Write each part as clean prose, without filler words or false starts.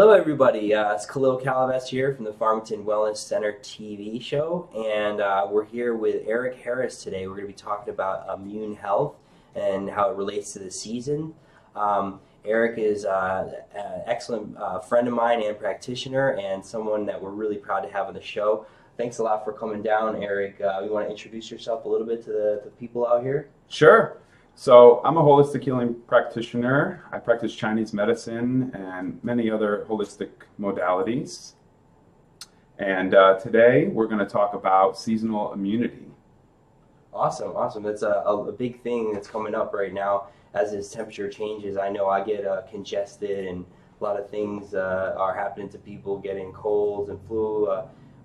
Hello, everybody. It's Khalil Calavest here from the Farmington Wellness Center TV show, and we're here with Eric Harris today. We're going to be talking about immune health and how it relates to the season. Eric is an excellent friend of mine and practitioner, and someone that we're really proud to have on the show. Thanks a lot for coming down, Eric. You want to introduce yourself a little bit to the people out here? Sure. So I'm a holistic healing practitioner. I practice Chinese medicine and many other holistic modalities. And today we're going to talk about seasonal immunity. Awesome, awesome. That's a big thing that's coming up right now as this temperature changes. I know I get congested, and a lot of things are happening to people getting colds and flu.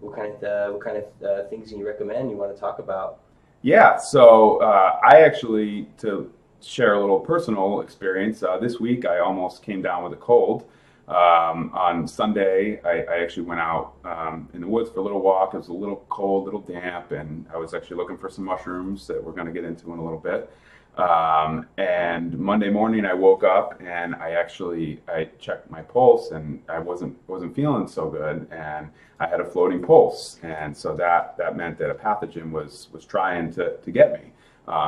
What kind of things do you recommend? You want to talk about? Yeah, so I actually, to share a little personal experience, this week I almost came down with a cold. On Sunday, I actually went out in the woods for a little walk. It was a little cold, a little damp, and I was actually looking for some mushrooms that we're going to get into in a little bit. And Monday morning I woke up and I checked my pulse, and I wasn't feeling so good, and I had a floating pulse, and so that meant that a pathogen was trying to get me.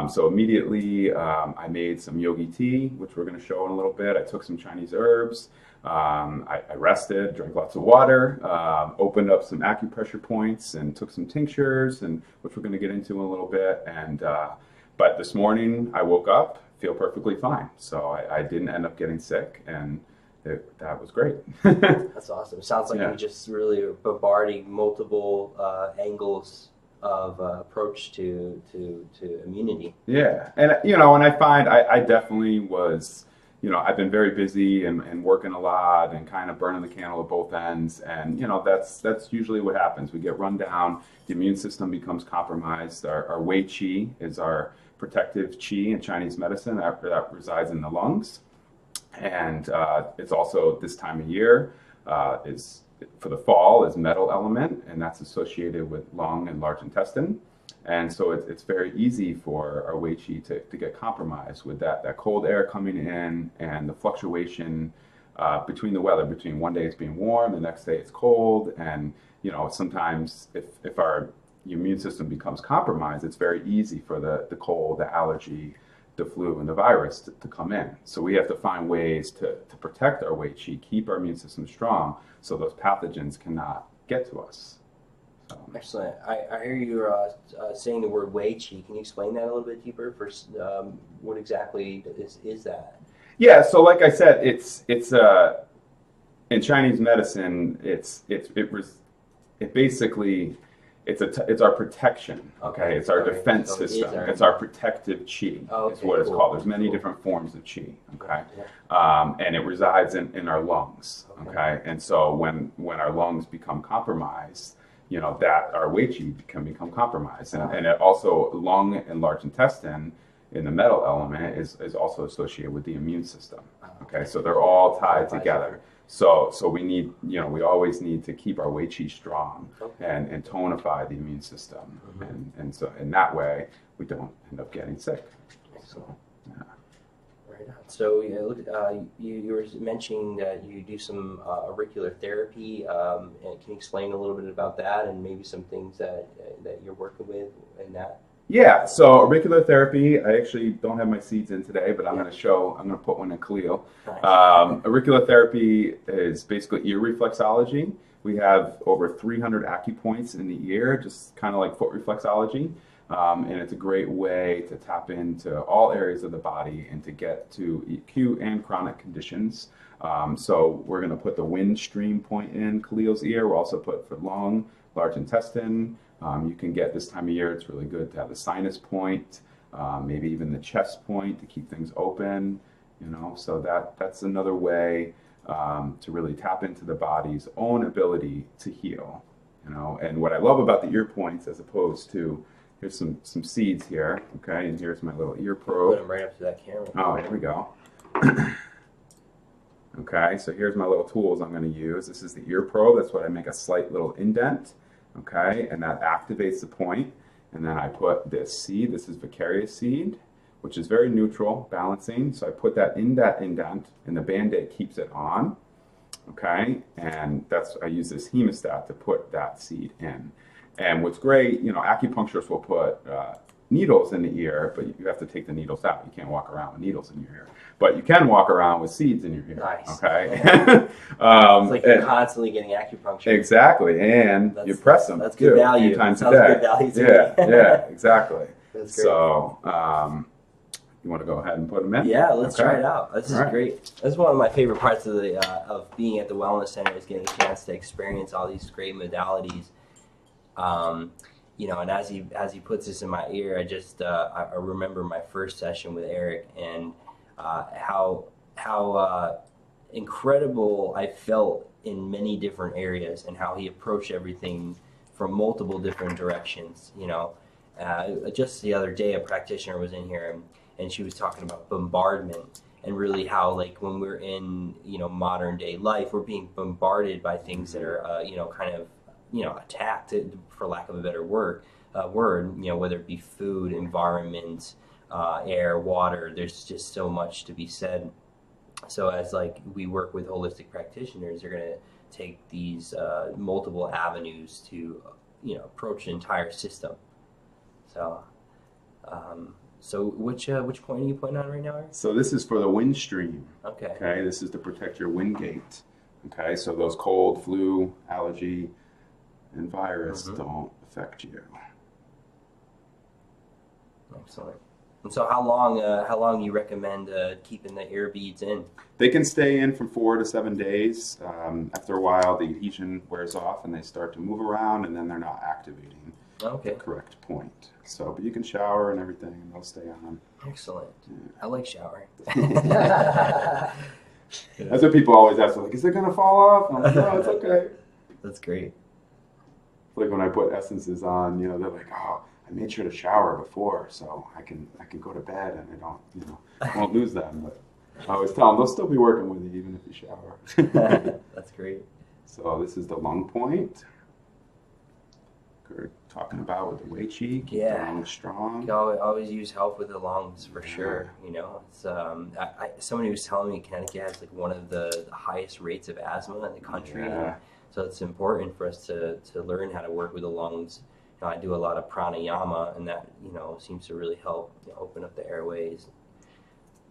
So immediately I made some yogi tea, which we're going to show in a little bit. I took some Chinese herbs. I rested, drank lots of water, opened up some acupressure points, and took some tinctures, and which we're going to get into in a little bit. And but this morning I woke up, feel perfectly fine. So I didn't end up getting sick, and that was great. That's awesome. It sounds like Yeah. you just really are bombarding multiple angles of approach to immunity. Yeah, and and I find I definitely was, I've been very busy and working a lot and kind of burning the candle at both ends, and that's usually what happens. We get run down, the immune system becomes compromised. Our Wei Qi is our protective qi in Chinese medicine that resides in the lungs, and it's also this time of year is for the fall is metal element, and that's associated with lung and large intestine. And so it's very easy for our Wei Qi to get compromised with that cold air coming in and the fluctuation between the weather, between one day it's being warm, the next day it's cold. And, sometimes if our immune system becomes compromised, it's very easy for the cold, the allergy, the flu, and the virus to come in. So we have to find ways to protect our Wei Qi, keep our immune system strong so those pathogens cannot get to us. Excellent. I hear you saying the word Wei Qi. Can you explain that a little bit deeper? First, what exactly is that? Yeah, so like I said, it's in Chinese medicine, it's basically it's our protection. Okay, it's our defense system. It's our protective qi. Is what it's called. There's many different forms of qi. Okay, and it resides in our lungs. Okay, and so when our lungs become compromised, that our Wei Qi can become compromised, and it also lung and large intestine in the metal element is also associated with the immune system. Okay, so they're all tied together. So we need, we always need to keep our Wei Qi strong and tonify the immune system, and so in that way we don't end up getting sick. Excellent. Yeah. Right on. So you were mentioning that you do some auricular therapy. And can you explain a little bit about that and maybe some things that you're working with in that? Yeah, so auricular therapy, I actually don't have my seeds in today, but I'm going to put one in Khalil. Nice. Auricular therapy is basically ear reflexology. We have over 300 acupoints in the ear, just kind of like foot reflexology. And it's a great way to tap into all areas of the body and to get to acute and chronic conditions. So we're going to put the wind stream point in Khalil's ear. We'll also put for lung, large intestine. You can get this time of year, it's really good to have the sinus point, maybe even the chest point to keep things open, so that's another way to really tap into the body's own ability to heal, and what I love about the ear points as opposed to, here's some seeds here, okay, and here's my little ear probe. Put them right up to that camera. Oh, here we go. Okay, so here's my little tools I'm going to use. This is the ear probe. That's what I make a slight little indent. Okay, and that activates the point. And then I put this seed. This is Vicarious seed, which is very neutral, balancing. So I put that in that indent, and the Band-Aid keeps it on. Okay, and I use this hemostat to put that seed in. And what's great, acupuncturists will put needles in the ear, but you have to take the needles out. You can't walk around with needles in your ear, but you can walk around with seeds in your ear. Nice. Okay. It's like you're constantly getting acupuncture. Exactly, and you press them. That's good value. A few times a day. Good value to me. Yeah, exactly. That's great. So, you want to go ahead and put them in? Yeah, let's try it out. This is All right. great. This is one of my favorite parts of of being at the Wellness Center, is getting a chance to experience all these great modalities. And as he puts this in my ear, I remember my first session with Eric, and how incredible I felt in many different areas, and how he approached everything from multiple different directions. Just the other day, a practitioner was in here, and she was talking about bombardment, and really how, like, when we're in modern day life, we're being bombarded by things that are kind of attacked, for lack of a better word, whether it be food, environment, air, water. There's just so much to be said. So as we work with holistic practitioners, they're going to take these multiple avenues to approach the entire system. So which point are you pointing on right now, Eric? So this is for the wind stream. Okay. Okay, this is to protect your wind gate. Okay, so those cold, flu, allergy, and virus don't affect you. Excellent. And so how long you recommend keeping the ear beads in? They can stay in from 4 to 7 days. After a while, the adhesion wears off and they start to move around, and then they're not activating the correct point. So, but you can shower and everything, and they'll stay on. Excellent. Yeah. I like showering. That's what people always ask, like, is it going to fall off? I'm like, no, it's okay. That's great. Like when I put essences on, they're like, oh, I made sure to shower before so I can go to bed and I don't, I won't lose them. But I always tell them they'll still be working with you even if you shower. That's great. So this is the lung point. We're talking about with the Wei Qi, keep the lungs strong. You always use help with the lungs for sure. It's somebody was telling me Connecticut has one of the highest rates of asthma in the country. Yeah. So it's important for us to learn how to work with the lungs. I do a lot of pranayama, and that seems to really help open up the airways.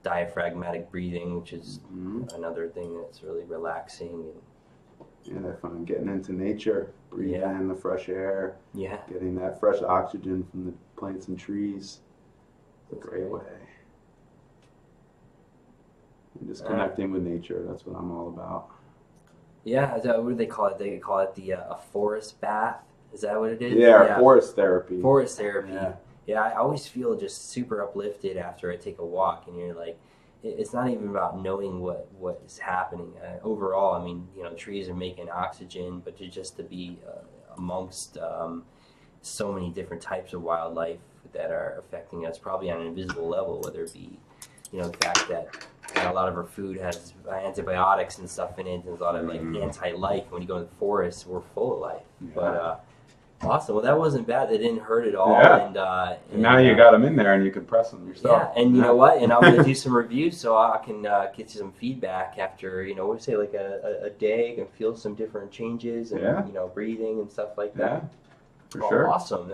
Diaphragmatic breathing, which is another thing that's really relaxing. And I find getting into nature, breathing in the fresh air, getting that fresh oxygen from the plants and trees. It's a great way. And just connecting with nature, that's what I'm all about. Yeah, what do they call it? They call it a forest bath. Is that what it is? Yeah, forest therapy. Forest therapy. Yeah, I always feel just super uplifted after I take a walk, and you're like, it's not even about knowing what is happening. Overall, I mean, trees are making oxygen, but just to be amongst so many different types of wildlife that are affecting us, probably on an invisible level, whether it be, the fact that a lot of our food has antibiotics and stuff in it, and there's a lot of anti-life. When you go in the forest, we're full of life. Yeah. But awesome. Well, that wasn't bad. They didn't hurt at all. Yeah. And now you got them in there, and you can press them yourself. Yeah, and you know what? And I'm going to do some reviews so I can get you some feedback after, what do you say, like a day. I can feel some different changes and, breathing and stuff like that. Yeah, for sure. Awesome.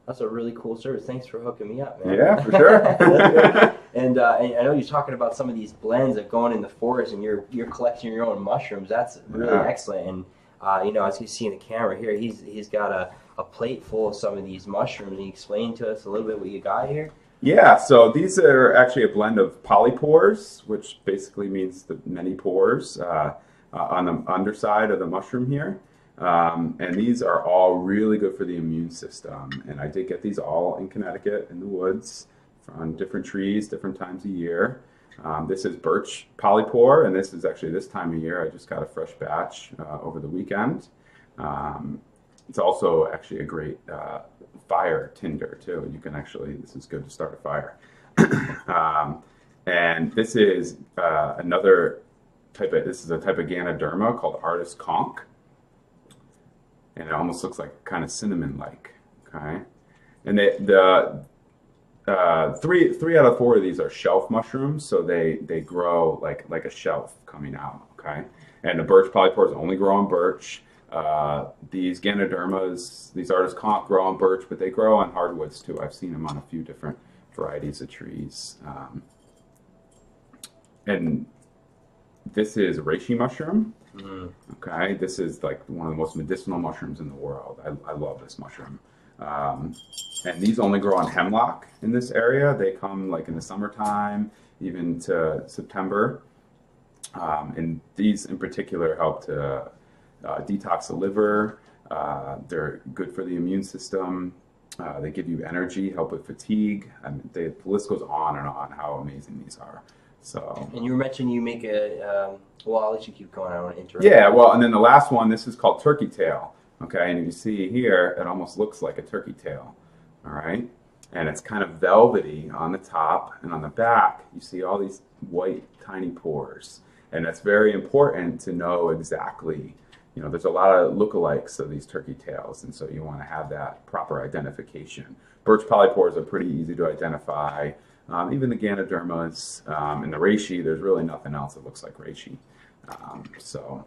That's a really cool service. Thanks for hooking me up, man. Yeah, for sure. And I know you're talking about some of these blends of going in the forest and you're collecting your own mushrooms. That's really excellent. And as you see in the camera here, he's got a plate full of some of these mushrooms. Can you explain to us a little bit what you got here? Yeah, so these are actually a blend of polypores, which basically means the many pores on the underside of the mushroom here. And these are all really good for the immune system. And I did get these all in Connecticut in the woods on different trees, different times of year. This is birch polypore, and this is actually this time of year. I just got a fresh batch over the weekend. It's also actually a great fire tinder too. You can this is good to start a fire. And this is another this is a type of Ganoderma called Artist Conch. And it almost looks like kind of cinnamon-like, okay? And three out of four of these are shelf mushrooms, so they grow like a shelf coming out, okay? And the birch polypores only grow on birch. These Ganodermas, these artists can't grow on birch, but they grow on hardwoods too. I've seen them on a few different varieties of trees. And this is reishi mushroom. Okay, this is like one of the most medicinal mushrooms in the world. I love this mushroom. And these only grow on hemlock in this area. They come like in the summertime, even to September. And these in particular help to detox the liver. They're good for the immune system. They give you energy, help with fatigue. I mean, the list goes on and on how amazing these are. So. And you were mentioning you make a, well, I'll let you keep going. I don't want to interrupt. Yeah, well, and then the last one, this is called turkey tail. Okay, and you see here, it almost looks like a turkey tail. All right, and it's kind of velvety on the top, and on the back, you see all these white tiny pores. And that's very important to know exactly, you know, there's a lot of lookalikes of these turkey tails, and so you want to have that proper identification. Birch polypores are pretty easy to identify. Even the Ganodermas and the reishi, there's really nothing else that looks like reishi. So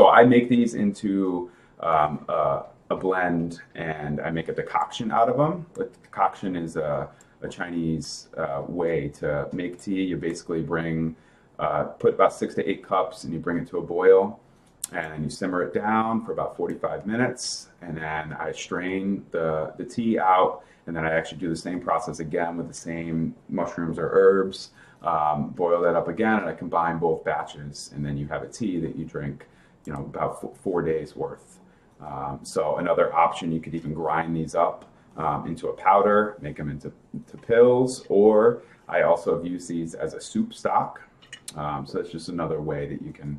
I make these into a blend, and I make a decoction out of them. The decoction is a Chinese way to make tea. You basically put about 6 to 8 cups, and you bring it to a boil, and you simmer it down for about 45 minutes, and then I strain the tea out, and then I actually do the same process again with the same mushrooms or herbs, boil that up again, and I combine both batches, and then you have a tea that you drink, you know, about 4 days worth. So another option, you could even grind these up into a powder, make them into pills, or I also have used these as a soup stock. So that's just another way that you can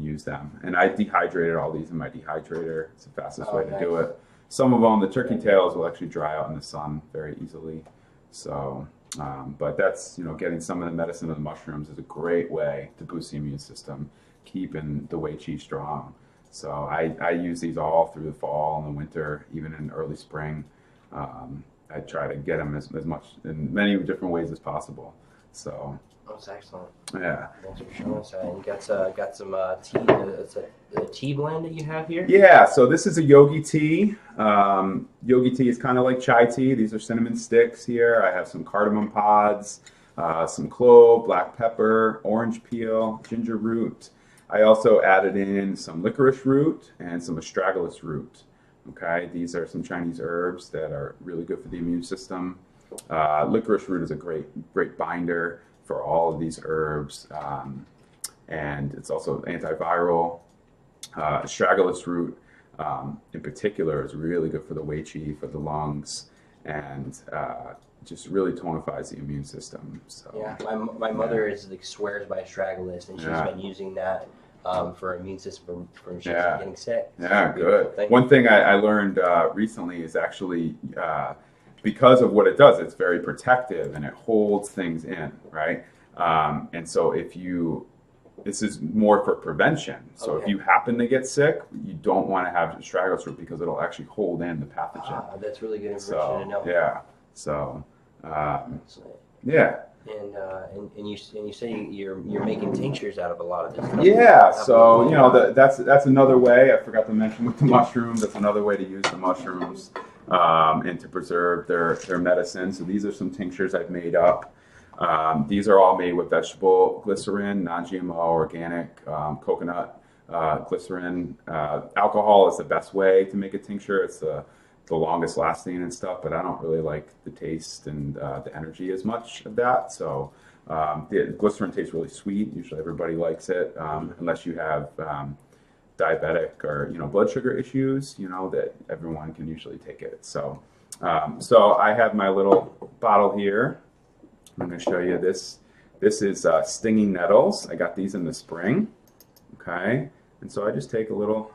use them. And I dehydrated all these in my dehydrator. It's the fastest way to do it. Some of them, the turkey tails, will actually dry out in the sun very easily. So, but that's, you know, getting some of the medicine of the mushrooms is a great way to boost the immune system, keeping the Wei Qi strong. So I use these all through the fall and the winter, even in early spring. I try to get them as much in many different ways as possible. So. That's excellent. Yeah. Thanks for showing us that. And you got some tea. It's a tea blend that you have here. Yeah. So this is a yogi tea. Yogi tea is kind of like chai tea. These are cinnamon sticks here. I have some cardamom pods, some clove, black pepper, orange peel, ginger root. I also added in some licorice root and some astragalus root. Okay. These are some Chinese herbs that are really good for the immune system. Licorice root is a great binder for all of these herbs, and it's also antiviral. Astragalus root, in particular, is really good for the Wei Qi, for the lungs, and just really tonifies the immune system. So yeah, my mother is like swears by astragalus, and she's been using that for her immune system from she's getting sick. Yeah, good. One thing I learned recently is actually. Because of what it does, it's very protective and it holds things in, right? And so this is more for prevention. So if you happen to get sick, you don't want to have astragalus root because it'll actually hold in the pathogen. That's really good information to know. Yeah. So, yeah. And you say you're making tinctures out of a lot of this stuff. Yeah, so you know that's another way. I forgot to mention with the mushrooms. That's another way to use the mushrooms and to preserve their medicine. So these are some tinctures I've made up. These are all made with vegetable glycerin, non-GMO, organic, coconut glycerin. Alcohol is the best way to make a tincture. It's the longest lasting and stuff, but I don't really like the taste and the energy as much of that. So the glycerin tastes really sweet. Usually everybody likes it, unless you have diabetic or blood sugar issues. That everyone can usually take it. So I have my little bottle here. I'm going to show you this. This is stinging nettles. I got these in the spring. Okay, and so I just take a little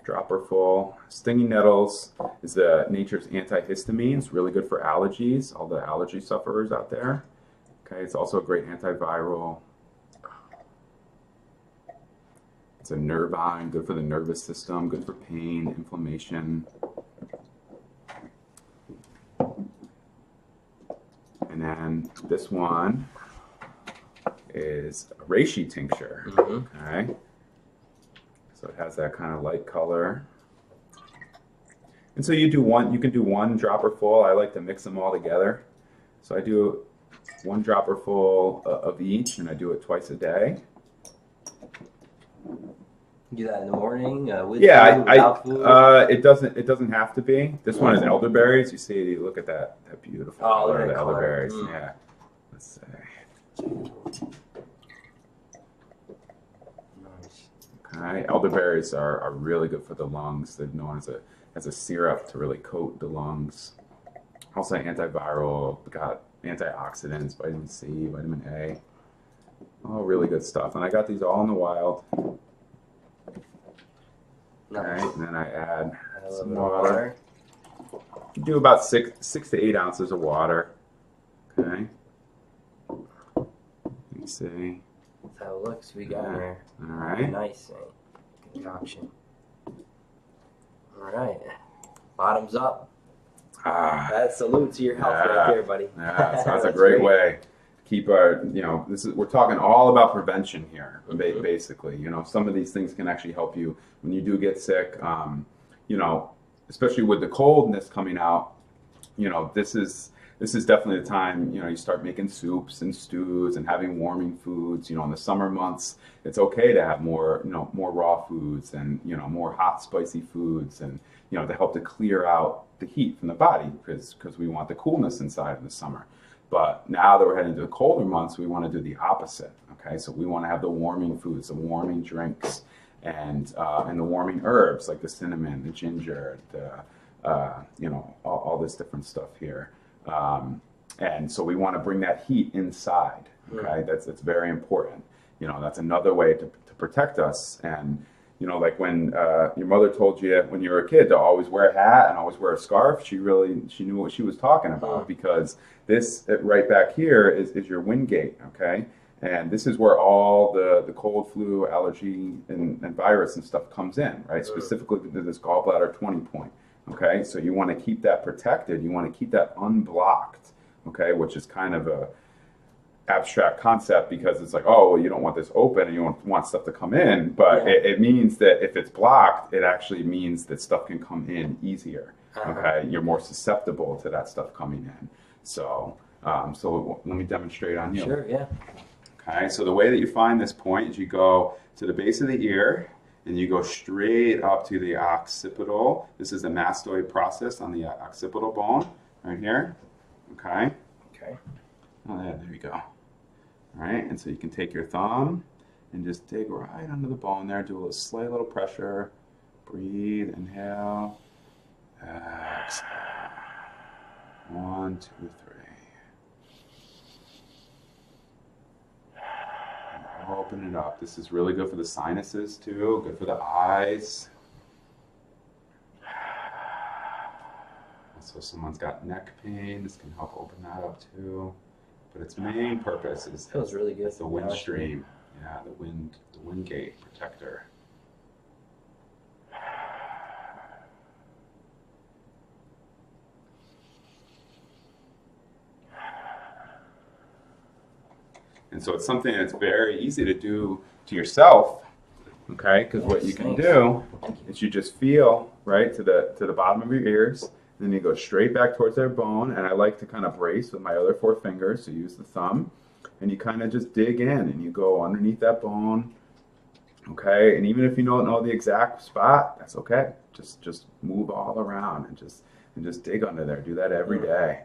dropper full. Stinging nettles is nature's antihistamine. It's really good for allergies, all the allergy sufferers out there. Okay, it's also a great antiviral. It's a nervine, good for the nervous system, good for pain, inflammation. And then this one is a reishi tincture. Mm-hmm. Okay, so it has that kind of light color. And so you can do one dropper full. I like to mix them all together. So I do one dropper full of each, and I do it twice a day. You do that in the morning with Yeah, food, without food? It doesn't have to be. This one is elderberries. You see, look at that beautiful color of the elderberries. Yeah. Let's see. Nice. Okay, elderberries are really good for the lungs. They're known as a syrup to really coat the lungs. Also antiviral, got antioxidants, vitamin C, vitamin A. All really good stuff. And I got these all in the wild. Nice. Okay, and then I add some more water. You do about 6 to 8 ounces of water. Okay. Let me see. That's how it looks. We got in there. All right. Nice concoction. All right. Bottoms up. That salute to your health right there, buddy. Yeah, so that's a great way. Keep our, we're talking all about prevention here, basically. Some of these things can actually help you when you do get sick. Especially with the coldness coming out, this is definitely the time, you start making soups and stews and having warming foods. In the summer months, it's okay to have more raw foods and, more hot, spicy foods and, to help to clear out the heat from the body because we want the coolness inside in the summer. But now that we're heading to the colder months, we want to do the opposite. Okay, so we want to have the warming foods, the warming drinks, and the warming herbs like the cinnamon, the ginger, all this different stuff here. And so we want to bring that heat inside. Okay, that's very important. That's another way to protect us. And like when your mother told you when you were a kid to always wear a hat and always wear a scarf, she knew what she was talking about because this right back here is your wind gate, okay? And this is where all the cold, flu, allergy, and virus and stuff comes in, right? Specifically to this gallbladder 20 point, okay? So you want to keep that protected. You want to keep that unblocked, okay? Which is kind of a abstract concept because it's like, oh, well, you don't want this open and you don't want stuff to come in, but it means that if it's blocked, it actually means that stuff can come in easier. Okay, you're more susceptible to that stuff coming in. So, let me demonstrate on you. Sure, yeah. Okay, so the way that you find this point is you go to the base of the ear and you go straight up to the occipital. This is the mastoid process on the occipital bone right here. Okay. Okay. Oh, there we go. All right, and so you can take your thumb and just dig right under the bone there, do a slight little pressure. Breathe, inhale, exhale. 1, 2, 3. And open it up. This is really good for the sinuses too, good for the eyes. So if someone's got neck pain, this can help open that up too. But its main purpose is feels really good. The wind stream. Yeah, the wind gate protector. And so it's something that's very easy to do to yourself, okay? Because what you can do is you just feel right to the bottom of your ears. Then you go straight back towards their bone, and I like to kind of brace with my other 4 fingers, so use the thumb, and you kind of just dig in, and you go underneath that bone, okay? And even if you don't know the exact spot, that's okay. Just move all around and just dig under there. Do that every day.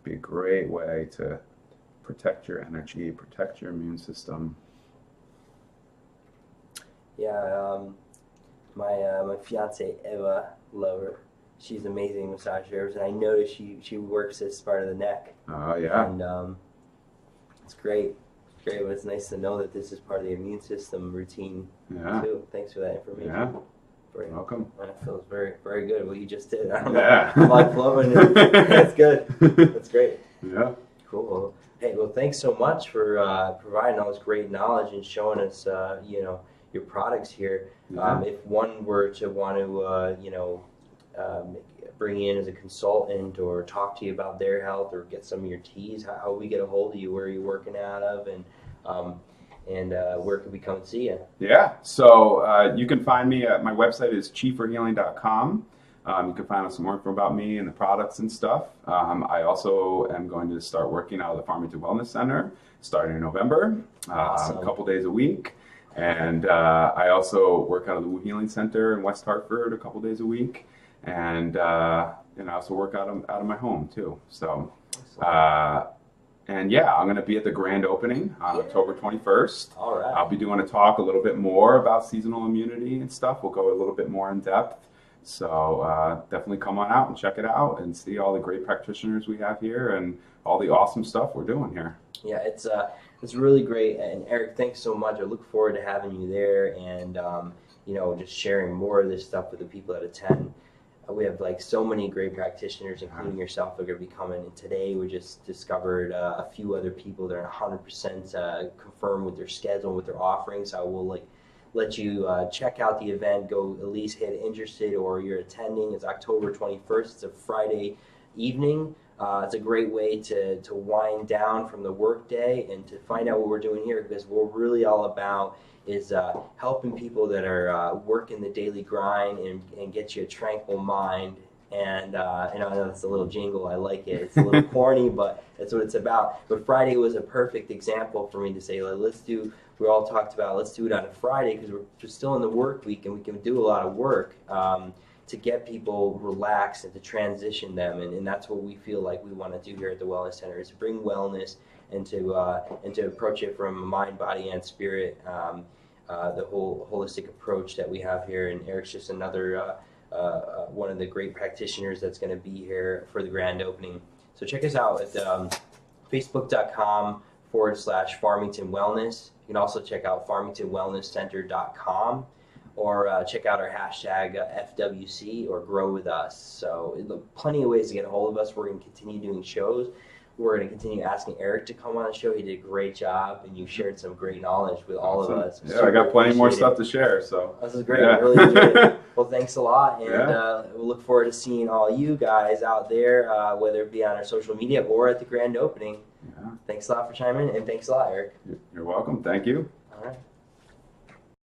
Be a great way to protect your energy, protect your immune system. Yeah, my fiance Eva Lover. She's amazing massage therapist, and I noticed she works this part of the neck. Oh yeah. And it's great. It's great, but it's nice to know that this is part of the immune system routine too. Thanks for that information. Yeah. You're welcome. It feels very, very good what you just did. I don't know. Blood flowing. That's good. That's great. Yeah. Cool. Hey, well, thanks so much for providing all this great knowledge and showing us, your products here. Yeah. If one were to want to, bring you in as a consultant or talk to you about their health or get some of your teas, how we get a hold of you, where are you working out of, and where can we come and see you? Yeah, so you can find me at my website is chiefforhealing.com. You can find out some more info about me and the products and stuff. I also am going to start working out of the Farmington Wellness Center starting in November, Awesome. a couple days a week. And I also work out of the Wu Healing Center in West Hartford a couple days a week. And I also work out of my home too. So, and yeah, I'm going to be at the grand opening on October 21st. All right. I'll be doing a talk a little bit more about seasonal immunity and stuff. We'll go a little bit more in depth. So definitely come on out and check it out and see all the great practitioners we have here and all the awesome stuff we're doing here. Yeah, it's really great. And Eric, thanks so much. I look forward to having you there and just sharing more of this stuff with the people that attend. We have like so many great practitioners, including yourself, that are going to be coming. And today we just discovered a few other people that are 100% confirmed with their schedule and with their offerings. I will let you check out the event. Go at least hit interested or you're attending. It's October 21st. It's a Friday evening. It's a great way to wind down from the workday and to find out what we're doing here, because what we're really all about is helping people that are working the daily grind and get you a tranquil mind. And I know it's a little jingle. I like it. It's a little corny, but that's what it's about. But Friday was a perfect example for me to say, we all talked about, let's do it on a Friday because we're still in the work week and we can do a lot of work to get people relaxed and to transition them. And that's what we feel like we want to do here at the Wellness Center, is to bring wellness and to approach it from mind, body, and spirit. The whole holistic approach that we have here. And Eric's just another one of the great practitioners that's going to be here for the grand opening. So check us out at facebook.com/Farmington Wellness. You can also check out farmingtonwellnesscenter.com or check out our hashtag FWC or Grow With Us. So plenty of ways to get a hold of us. We're going to continue doing shows. We're going to continue asking Eric to come on the show. He did a great job, and you shared some great knowledge with all of us. Yeah, I got plenty more stuff to share. So this is great. Yeah. I really enjoyed it. Well, thanks a lot, and we'll look forward to seeing all you guys out there, whether it be on our social media or at the grand opening. Yeah. Thanks a lot for chiming in, and thanks a lot, Eric. You're welcome. Thank you. All right.